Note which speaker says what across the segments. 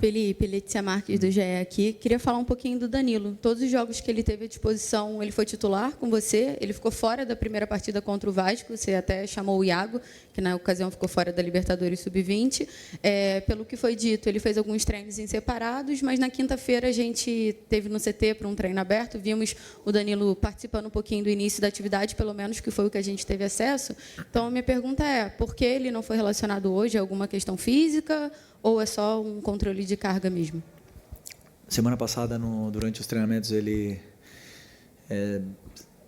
Speaker 1: Felipe, Letícia Marques do GE aqui. Queria falar um pouquinho do Danilo. Todos os jogos que ele teve à disposição, ele foi titular com você. Ele ficou fora da primeira partida contra o Vasco. Você até chamou o Iago, que na ocasião ficou fora da Libertadores Sub-20. Pelo que foi dito, ele fez alguns treinos em separados, mas na quinta-feira a gente teve no CT para um treino aberto. Vimos o Danilo participando um pouquinho do início da atividade, pelo menos que foi o que a gente teve acesso. Então, a minha pergunta é, por que ele não foi relacionado hoje? É alguma questão física ou é só um controle de carga mesmo?
Speaker 2: Semana passada, durante os treinamentos, ele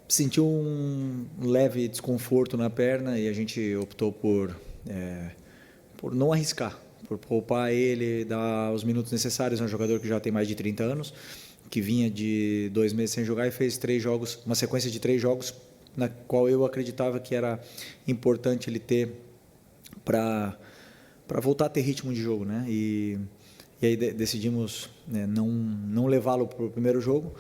Speaker 2: sentiu um leve desconforto na perna e a gente optou por não arriscar, por poupar ele, dar os minutos necessários. É um jogador que já tem mais de 30 anos, que vinha de 2 meses sem jogar e fez 3 jogos, uma sequência de 3 jogos, na qual eu acreditava que era importante ele ter para voltar a ter ritmo de jogo, né? E aí decidimos não levá-lo para o primeiro jogo,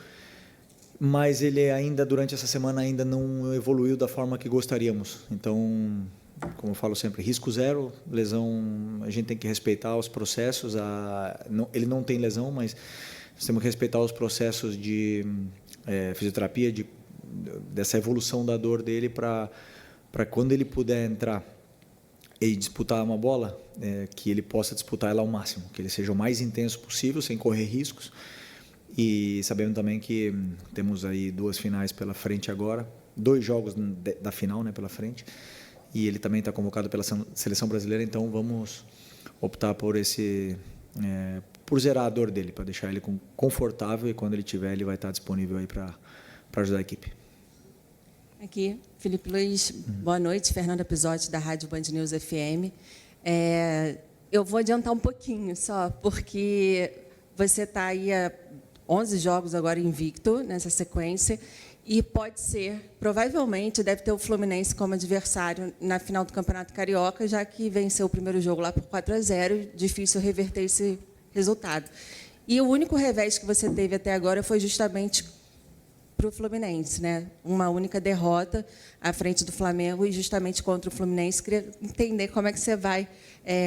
Speaker 2: mas ele ainda, durante essa semana, ainda não evoluiu da forma que gostaríamos. Então, como eu falo sempre, risco zero, lesão, a gente tem que respeitar os processos. Ele não tem lesão, mas nós temos que respeitar os processos de fisioterapia, dessa evolução da dor dele, para quando ele puder entrar e disputar uma bola, que ele possa disputar ela ao máximo, que ele seja o mais intenso possível, sem correr riscos. E sabendo também que temos aí 2 finais pela frente agora, 2 jogos da final, né, pela frente, e ele também está convocado pela seleção brasileira, então vamos optar por por zerar a dor dele, para deixar ele confortável, e quando ele tiver, ele vai estar disponível aí para ajudar a equipe.
Speaker 3: Aqui, Felipe Luiz, boa noite, Fernanda Pisotti, da Rádio Band News FM. Eu vou adiantar um pouquinho só, porque você está aí há 11 jogos agora invicto nessa sequência, e pode ser, provavelmente, deve ter o Fluminense como adversário na final do Campeonato Carioca, já que venceu o primeiro jogo lá por 4-0, difícil reverter esse resultado. E o único revés que você teve até agora foi justamente para o Fluminense, né? Uma única derrota à frente do Flamengo e justamente contra o Fluminense. Queria entender como é que você vai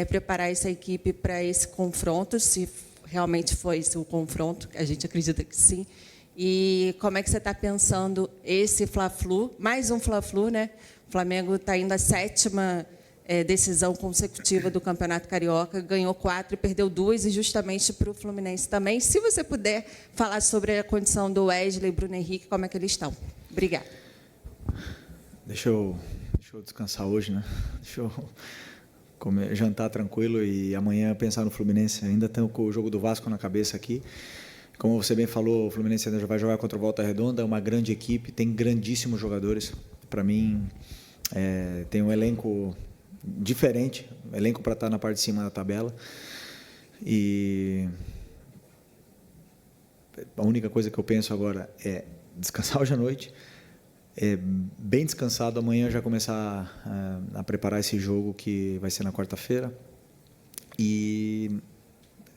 Speaker 3: preparar essa equipe para esse confronto, se realmente foi esse o confronto, a gente acredita que sim, e como é que você está pensando esse Fla-Flu, mais um Fla-Flu, né? O Flamengo está indo à 7ª decisão consecutiva do Campeonato Carioca, ganhou 4 e perdeu 2, e justamente para o Fluminense também. Se você puder falar sobre a condição do Wesley e Bruno Henrique, como é que eles estão? Obrigada.
Speaker 2: Deixa eu descansar hoje, né? Deixa eu jantar tranquilo e amanhã pensar no Fluminense. Ainda tenho com o jogo do Vasco na cabeça aqui. Como você bem falou, o Fluminense ainda vai jogar contra o Volta Redonda, é uma grande equipe, tem grandíssimos jogadores. Para mim, tem um elenco diferente, elenco para estar na parte de cima da tabela. E a única coisa que eu penso agora é descansar hoje à noite, bem descansado, amanhã já começar a preparar esse jogo que vai ser na quarta-feira. E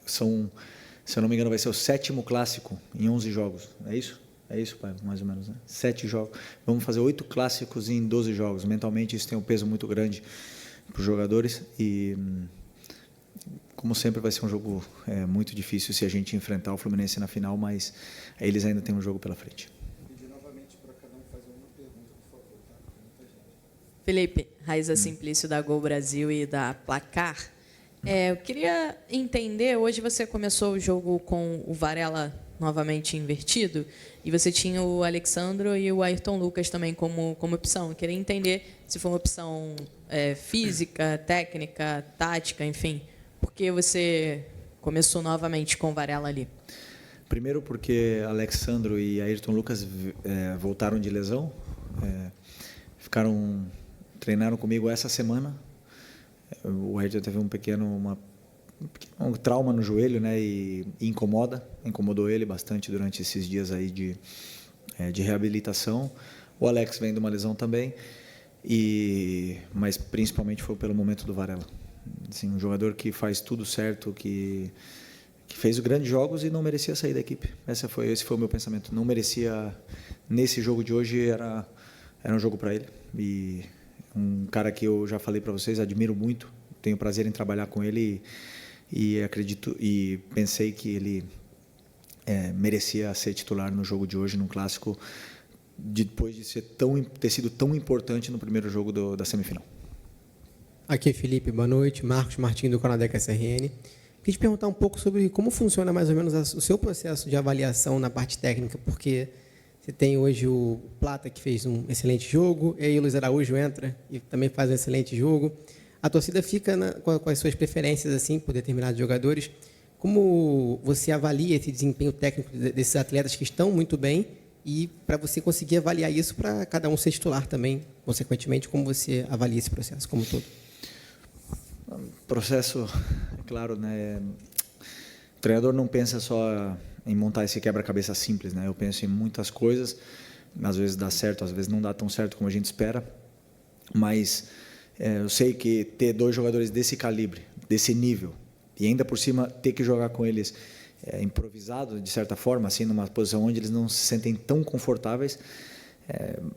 Speaker 2: se eu não me engano, vai ser o 7º clássico em 11 jogos. É isso? É isso, pai? Mais ou menos, né? 7 jogos. Vamos fazer 8 clássicos em 12 jogos. Mentalmente, isso tem um peso muito grande para os jogadores. E, como sempre, vai ser um jogo muito difícil se a gente enfrentar o Fluminense na final, mas eles ainda têm um jogo pela frente.
Speaker 4: Felipe, Raíza Simplício, da Gol Brasil e da Placar. Eu queria entender, hoje você começou o jogo com o Varela novamente invertido, e você tinha o Alexandro e o Ayrton Lucas também como opção. Eu queria entender se foi uma opção física, técnica, tática, enfim, por que você começou novamente com o Varela ali?
Speaker 2: Primeiro porque Alexandro e Ayrton Lucas voltaram de lesão, treinaram comigo essa semana. O Ayrton teve um pequeno trauma no joelho, né, e incomodou ele bastante durante esses dias aí de reabilitação. O Alex vem de uma lesão também, mas principalmente foi pelo momento do Varela. Assim, um jogador que faz tudo certo, que fez grandes jogos e não merecia sair da equipe. Esse foi o meu pensamento. Não merecia, nesse jogo de hoje, era um jogo para ele. E um cara que eu já falei para vocês, admiro muito, tenho prazer em trabalhar com ele, e pensei que ele merecia ser titular no jogo de hoje, num clássico, depois de ter sido tão importante no primeiro jogo da semifinal.
Speaker 5: Aqui é Felipe, boa noite. Marcos Martins, do Canadec SRN. Queria te perguntar um pouco sobre como funciona mais ou menos o seu processo de avaliação na parte técnica, porque você tem hoje o Plata, que fez um excelente jogo, e aí o Luiz Araújo entra e também faz um excelente jogo. A torcida fica com as suas preferências assim por determinados jogadores. Como você avalia esse desempenho técnico desses atletas que estão muito bem e para você conseguir avaliar isso para cada um ser titular também, consequentemente, como você avalia esse processo como um todo?
Speaker 2: Processo, é claro, né? O treinador não pensa só em montar esse quebra-cabeça simples, né? Eu penso em muitas coisas, às vezes dá certo, às vezes não dá tão certo como a gente espera, mas eu sei que ter 2 jogadores desse calibre, desse nível, e ainda por cima ter que jogar com eles improvisado, de certa forma, assim, numa posição onde eles não se sentem tão confortáveis,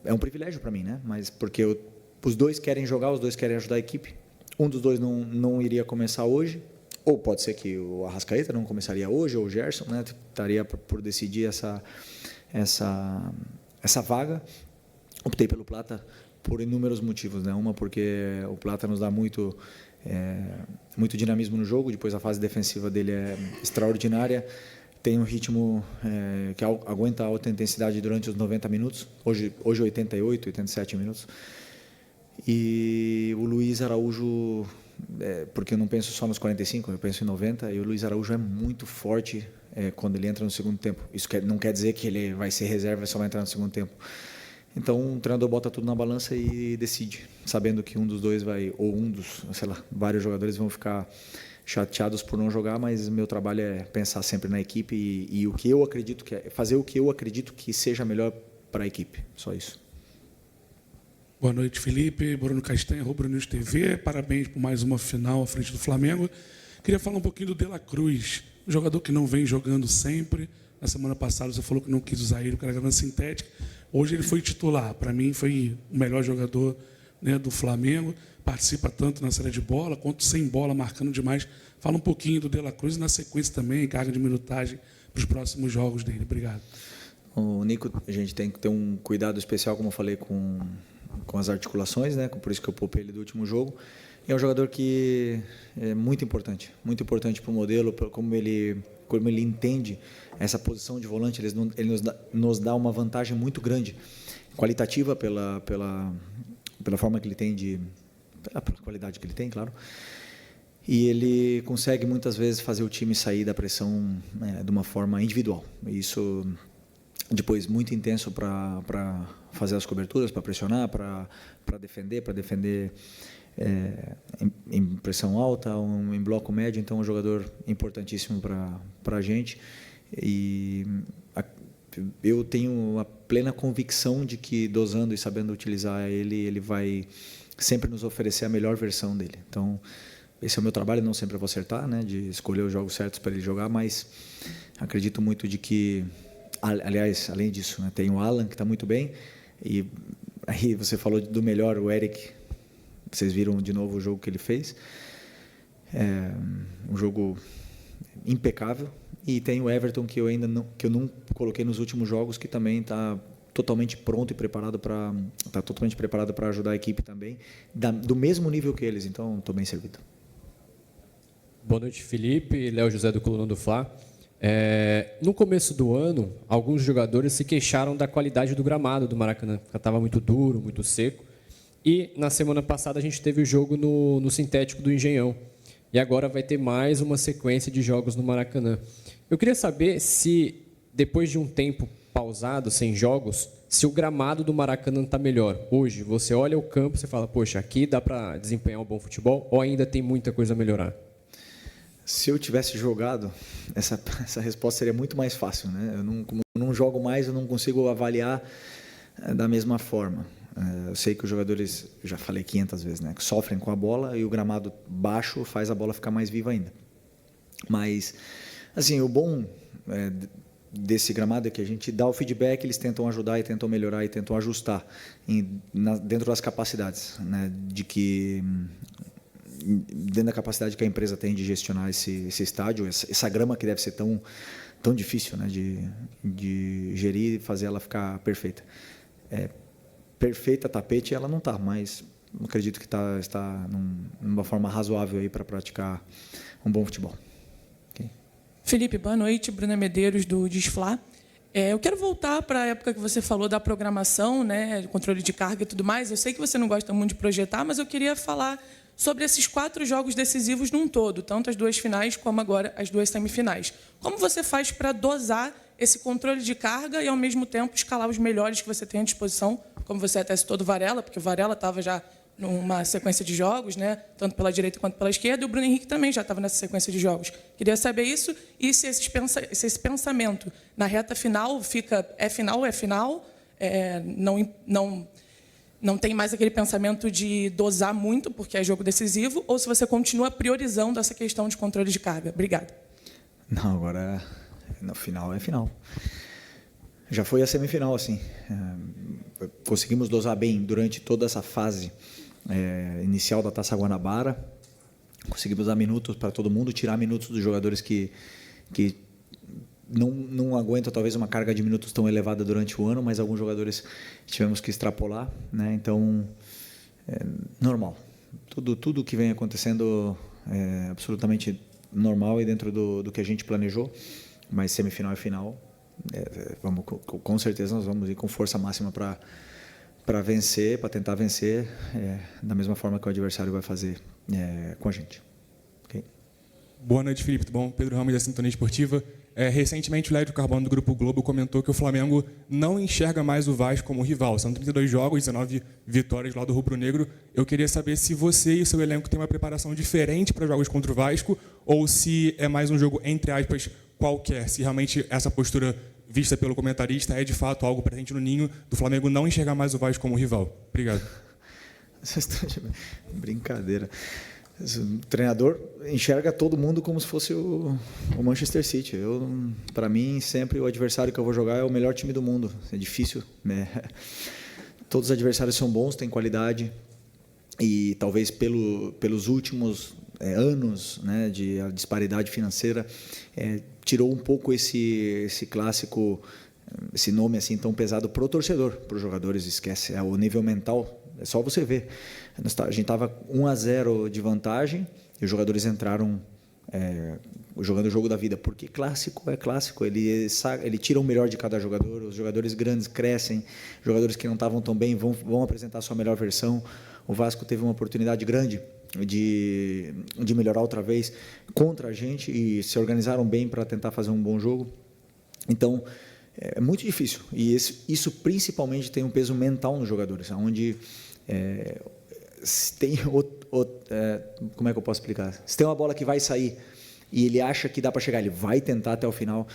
Speaker 2: é um privilégio para mim, né? Mas porque os 2 querem jogar, os 2 querem ajudar a equipe. Um dos 2 não iria começar hoje, ou pode ser que o Arrascaeta não começaria hoje, ou o Gerson, né? Estaria por decidir essa vaga. Optei pelo Plata por inúmeros motivos, né? Uma, porque o Plata nos dá muito dinamismo no jogo, depois a fase defensiva dele é extraordinária, tem um ritmo que aguenta alta intensidade durante os 90 minutos, hoje 88, 87 minutos. E o Luiz Araújo, porque eu não penso só nos 45, eu penso em 90, e o Luiz Araújo é muito forte quando ele entra no segundo tempo. Isso não quer dizer que ele vai ser reserva e só vai entrar no segundo tempo. Então o treinador bota tudo na balança e decide, sabendo que um dos 2 vai, ou vários jogadores vão ficar chateados por não jogar, mas meu trabalho é pensar sempre na equipe e o que eu acredito fazer o que eu acredito que seja melhor para a equipe, só isso.
Speaker 6: Boa noite, Felipe. Bruno Castanha, Rubro News TV. Parabéns por mais uma final à frente do Flamengo. Queria falar um pouquinho do De La Cruz, um jogador que não vem jogando sempre. Na semana passada você falou que não quis usar ele, porque era grama sintética. Hoje ele foi titular. Para mim foi o melhor jogador, né, do Flamengo. Participa tanto na saída de bola quanto sem bola, marcando demais. Fala um pouquinho do De La Cruz e na sequência também, carga de minutagem para os próximos jogos dele. Obrigado.
Speaker 2: O Nico, a gente tem que ter um cuidado especial, como eu falei, com as articulações, né? Por isso que eu poupei ele do último jogo. E é um jogador que é muito importante para o modelo, como ele entende essa posição de volante. Ele nos dá uma vantagem muito grande, qualitativa pela forma que ele tem pela qualidade que ele tem, claro. E ele consegue muitas vezes fazer o time sair da pressão de uma forma individual. Isso depois muito intenso para fazer as coberturas, para pressionar, para defender em pressão alta, em bloco médio. Então é um jogador importantíssimo para a gente, e eu tenho a plena convicção de que, dosando e sabendo utilizar ele vai sempre nos oferecer a melhor versão dele. Então esse é o meu trabalho, não sempre eu vou acertar, né, de escolher os jogos certos para ele jogar, mas acredito muito de que, aliás, além disso, né, tem o Alan, que está muito bem, e aí você falou do melhor, o Eric, vocês viram de novo o jogo que ele fez, um jogo impecável, e tem o Everton, que eu não coloquei nos últimos jogos, que também está totalmente pronto e preparado para ajudar a equipe também, do mesmo nível que eles, então estou bem servido.
Speaker 7: Boa noite, Felipe. Léo José, do Coluna do Fla. No começo do ano, alguns jogadores se queixaram da qualidade do gramado do Maracanã, que estava muito duro, muito seco. E na semana passada a gente teve o jogo no sintético do Engenhão. E agora vai ter mais uma sequência de jogos no Maracanã. Eu queria saber se, depois de um tempo pausado, sem jogos, se o gramado do Maracanã está melhor. Hoje, você olha o campo e fala, poxa, aqui dá para desempenhar um bom futebol, ou ainda tem muita coisa a melhorar?
Speaker 2: Se eu tivesse jogado, essa resposta seria muito mais fácil, né? Como eu não jogo mais, eu não consigo avaliar da mesma forma. Eu sei que os jogadores, já falei 500 vezes, né, que sofrem com a bola, e o gramado baixo faz a bola ficar mais viva ainda. Mas, assim, o bom desse gramado é que a gente dá o feedback, eles tentam ajudar e tentam melhorar e tentam ajustar dentro das capacidades, né, dentro da capacidade que a empresa tem de gestionar esse estádio, essa grama que deve ser tão difícil, né, de gerir e fazer ela ficar perfeita. Perfeita tapete ela não está, mas acredito que está numa forma razoável aí para praticar um bom futebol. Okay.
Speaker 8: Felipe, boa noite. Bruna Medeiros, do Desfla. Eu quero voltar para a época que você falou da programação, né, controle de carga e tudo mais. Eu sei que você não gosta muito de projetar, mas eu queria falar sobre esses 4 jogos decisivos num todo, tanto as 2 finais como agora as 2 semifinais. Como você faz para dosar esse controle de carga e, ao mesmo tempo, escalar os melhores que você tem à disposição, como você até citou do Varela, porque o Varela estava já numa sequência de jogos, né, tanto pela direita quanto pela esquerda, e o Bruno Henrique também já estava nessa sequência de jogos. Queria saber isso e se esse pensamento na reta final fica final, não tem mais aquele pensamento de dosar muito, porque é jogo decisivo, ou se você continua priorizando essa questão de controle de carga. Obrigada.
Speaker 2: Não, agora no final é final. Já foi a semifinal, assim. Conseguimos dosar bem durante toda essa fase inicial da Taça Guanabara. Conseguimos dar minutos para todo mundo, tirar minutos dos jogadores que não aguentam talvez uma carga de minutos tão elevada durante o ano, mas alguns jogadores tivemos que extrapolar, né? Então, normal. Tudo que vem acontecendo é absolutamente normal e dentro do que a gente planejou, mas semifinal e final, com certeza nós vamos ir com força máxima para vencer, para tentar vencer, da mesma forma que o adversário vai fazer com a gente. Okay?
Speaker 9: Boa noite, Felipe. Tudo bom? Pedro Ramos, da Sintonia Esportiva. Recentemente, o Lédio Carbono, do Grupo Globo, comentou que o Flamengo não enxerga mais o Vasco como rival. São 32 jogos, 19 vitórias lá do rubro-negro. Eu queria saber se você e o seu elenco têm uma preparação diferente para jogos contra o Vasco ou se é mais um jogo, entre aspas, qualquer. Se realmente essa postura vista pelo comentarista é, de fato, algo presente no ninho do Flamengo não enxergar mais o Vasco como rival. Obrigado.
Speaker 2: Brincadeira. O treinador enxerga todo mundo como se fosse o Manchester City. Para mim, sempre o adversário que eu vou jogar é o melhor time do mundo. É difícil, né? Todos os adversários são bons, têm qualidade e talvez pelos últimos anos, né, de a disparidade financeira, tirou um pouco esse clássico, esse nome assim tão pesado para o torcedor, para os jogadores. Esquece, o nível mental. É só você ver. A gente estava 1-0 de vantagem e os jogadores entraram jogando o jogo da vida. Porque clássico é clássico. Ele tira o melhor de cada jogador. Os jogadores grandes crescem. Jogadores que não estavam tão bem vão apresentar a sua melhor versão. O Vasco teve uma oportunidade grande de melhorar outra vez contra a gente e se organizaram bem para tentar fazer um bom jogo. Então, é muito difícil. E isso principalmente tem um peso mental nos jogadores, onde se tem como é que eu posso explicar? Se tem uma bola que vai sair e ele acha que dá para chegar, ele vai tentar até o final.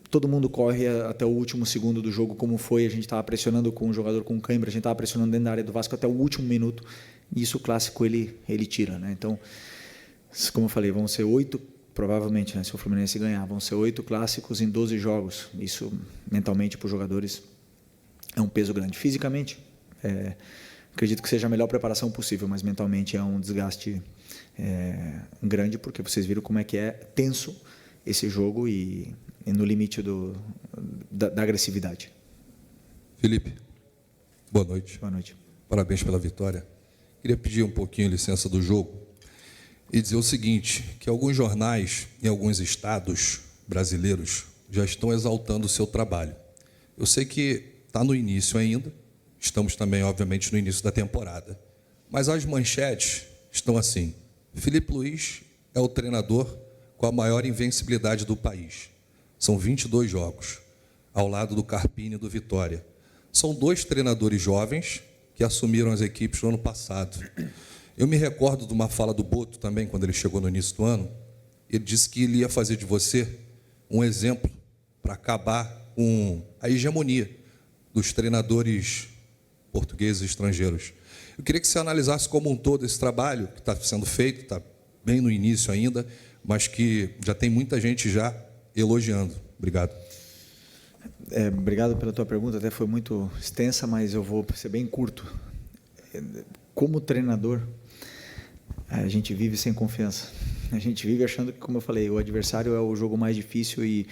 Speaker 2: Todo mundo corre até o último segundo do jogo, como foi. A gente estava pressionando com o jogador com cãibra, a gente estava pressionando dentro da área do Vasco até o último minuto. E isso, o clássico, ele tira, né? Então, como eu falei, vão ser 8, provavelmente, né, se o Fluminense ganhar, vão ser 8 clássicos em 12 jogos. Isso, mentalmente, para os jogadores, é um peso grande. Fisicamente, acredito que seja a melhor preparação possível, mas mentalmente é um desgaste grande, porque vocês viram como é que é tenso esse jogo e no limite da agressividade.
Speaker 10: Felipe, boa noite.
Speaker 2: Boa noite.
Speaker 10: Parabéns pela vitória. Queria pedir um pouquinho licença do jogo e dizer o seguinte, que alguns jornais em alguns estados brasileiros já estão exaltando o seu trabalho. Eu sei que está no início ainda, estamos também, obviamente, no início da temporada, mas as manchetes estão assim: Felipe Luiz é o treinador com a maior invencibilidade do país. São 22 jogos, ao lado do Carpini e do Vitória. São 2 treinadores jovens que assumiram as equipes no ano passado. Eu me recordo de uma fala do Boto também, quando ele chegou no início do ano. Ele disse que ele ia fazer de você um exemplo para acabar com a hegemonia dos treinadores portugueses e estrangeiros. Eu queria que você analisasse como um todo esse trabalho que está sendo feito, está bem no início ainda, mas que já tem muita gente já elogiando. Obrigado.
Speaker 2: Obrigado pela tua pergunta, até foi muito extensa, mas eu vou ser bem curto. Como treinador, A gente vive sem confiança. A gente vive achando que, como eu falei, o adversário é o jogo mais difícil e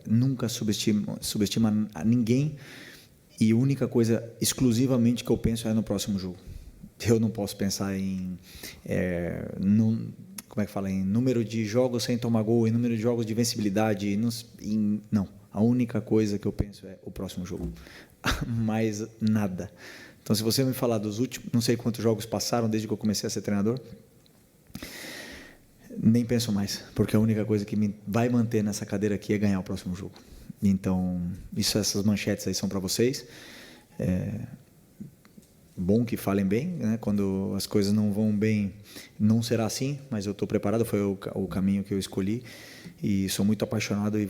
Speaker 2: nunca subestima a ninguém. E a única coisa exclusivamente que eu penso é no próximo jogo. Eu não posso pensar em em número de jogos sem tomar gol, em número de jogos de vencibilidade, não. A única coisa que eu penso é o próximo jogo. Mais nada. Então, se você me falar dos últimos, não sei quantos jogos passaram desde que eu comecei a ser treinador, nem penso mais, porque a única coisa que me vai manter nessa cadeira aqui é ganhar o próximo jogo. Então, essas manchetes aí são para vocês. Bom que falem bem, né? Quando as coisas não vão bem, não será assim, mas eu estou preparado, foi o caminho que eu escolhi e sou muito apaixonado e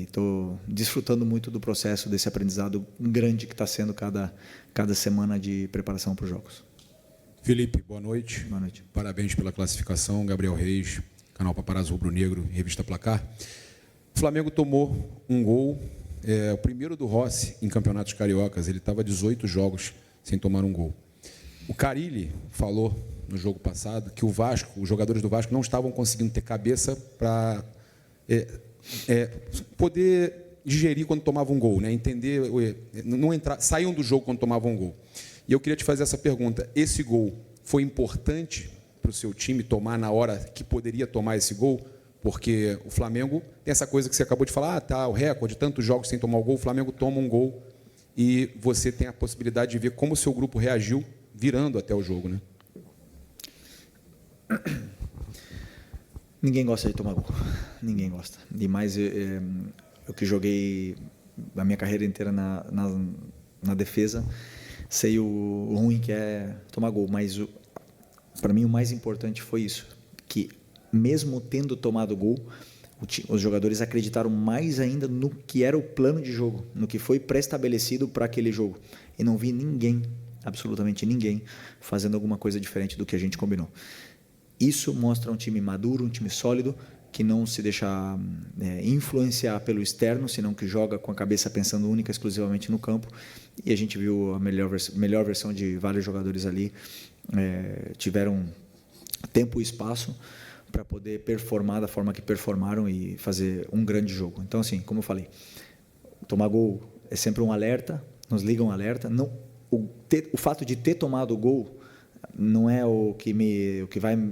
Speaker 2: estou desfrutando muito do processo, desse aprendizado grande que está sendo cada semana de preparação para os jogos.
Speaker 11: Felipe, boa noite.
Speaker 2: Boa noite.
Speaker 11: Parabéns pela classificação. Gabriel Reis, canal Paparazzo Rubro Negro, revista Placar. O Flamengo tomou um gol, o primeiro do Rossi em campeonatos cariocas. Ele estava 18 jogos sem tomar um gol. O Carille falou no jogo passado que os jogadores do Vasco não estavam conseguindo ter cabeça para poder digerir quando tomavam um gol, né? Entender, não entrar, saíam do jogo quando tomavam um gol. E eu queria te fazer essa pergunta: esse gol foi importante para o seu time tomar na hora que poderia tomar esse gol? Porque o Flamengo tem essa coisa que você acabou de falar, o recorde, tantos jogos sem tomar o gol, o Flamengo toma um gol e você tem a possibilidade de ver como o seu grupo reagiu virando até o jogo, né?
Speaker 2: Ninguém gosta de tomar gol. Ninguém gosta. E mais, eu que joguei a minha carreira inteira na defesa, sei o ruim que é tomar gol. Mas, para mim, o mais importante foi isso. Que, mesmo tendo tomado gol, os jogadores acreditaram mais ainda no que era o plano de jogo, no que foi pré-estabelecido para aquele jogo. E não vi ninguém, absolutamente ninguém, fazendo alguma coisa diferente do que a gente combinou. Isso mostra um time maduro, um time sólido, que não se deixa influenciar pelo externo, senão que joga com a cabeça pensando única e exclusivamente no campo. E a gente viu a melhor versão de vários jogadores ali, tiveram tempo e espaço para poder performar da forma que performaram e fazer um grande jogo. Então, assim, como eu falei, tomar gol é sempre um alerta, nos liga um alerta. Não, o fato de ter tomado o gol não é o que vai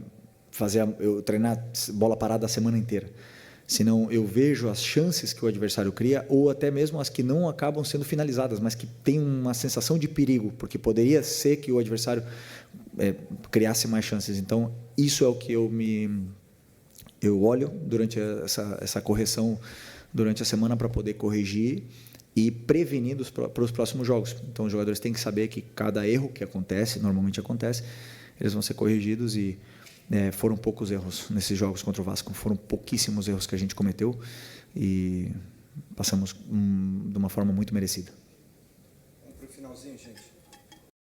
Speaker 2: fazer eu treinar bola parada a semana inteira. Senão eu vejo as chances que o adversário cria, ou até mesmo as que não acabam sendo finalizadas, mas que tem uma sensação de perigo, porque poderia ser que o adversário criasse mais chances. Então, isso é o que eu olho durante essa correção durante a semana para poder corrigir e prevenir para os próximos jogos. Então, os jogadores têm que saber que cada erro que acontece, normalmente acontece, eles vão ser corrigidos e foram poucos erros nesses jogos contra o Vasco, foram pouquíssimos erros que a gente cometeu e passamos de uma forma muito merecida.
Speaker 12: Vamos para o finalzinho, gente.